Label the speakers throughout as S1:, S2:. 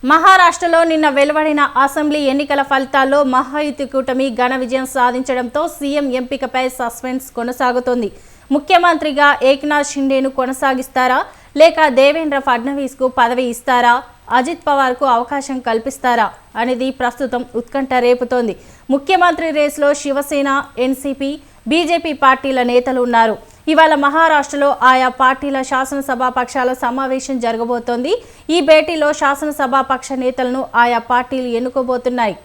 S1: మహారాష్ట్రలో నిన్న వెలువడిన అసెంబ్లీ ఎన్నికల ఫలితాల్లో మహాయుతి కూటమి ఘన విజయం సాధించడంతో సీఎం ఎంపికపై సస్పెన్స్ కొనసాగుతోంది. ముఖ్యమంత్రిగా ఏక్నాథ్ షిండేను కొనసాగిస్తారా లేక దేవేంద్ర ఫడ్నవీస్కు పదవి ఇస్తారా, అజిత్ పవార్కు అవకాశం కల్పిస్తారా అనేది ప్రస్తుతం ఉత్కంఠ రేపుతోంది. ముఖ్యమంత్రి రేసులో శివసేన, ఎన్సీపీ, బీజేపీ పార్టీల నేతలు ఉన్నారు. ఇవాళ మహారాష్ట్రలో ఆయా పార్టీల శాసనసభాపక్షాల సమావేశం జరగబోతోంది. ఈ భేటీలో శాసనసభాపక్ష నేతలను ఆయా పార్టీలు ఎన్నుకోబోతున్నాయి.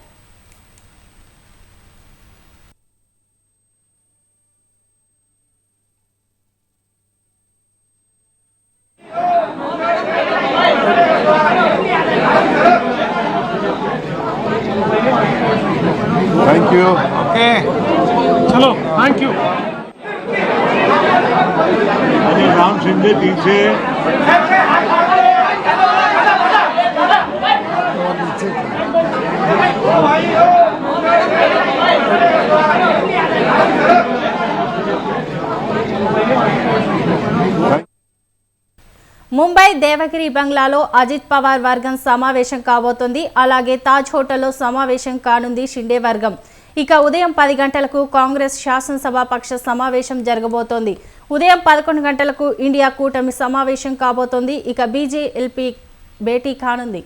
S2: Thank you. Okay.
S3: चलो थैंक यू.
S2: अनिल राम शिंदे पीछे.
S1: ముంబై దేవగిరి బంగ్లాలో అజిత్ పవార్ వర్గం సమావేశం కాబోతోంది. అలాగే తాజ్ హోటల్లో సమావేశం కానుంది షిండే వర్గం. ఇక ఉదయం 10 గంటలకు కాంగ్రెస్ శాసనసభాపక్ష సమావేశం జరగబోతోంది. ఉదయం 11 గంటలకు ఇండియా కూటమి సమావేశం కాబోతోంది. ఇక బీజేఎల్పీ భేటీ కానుంది.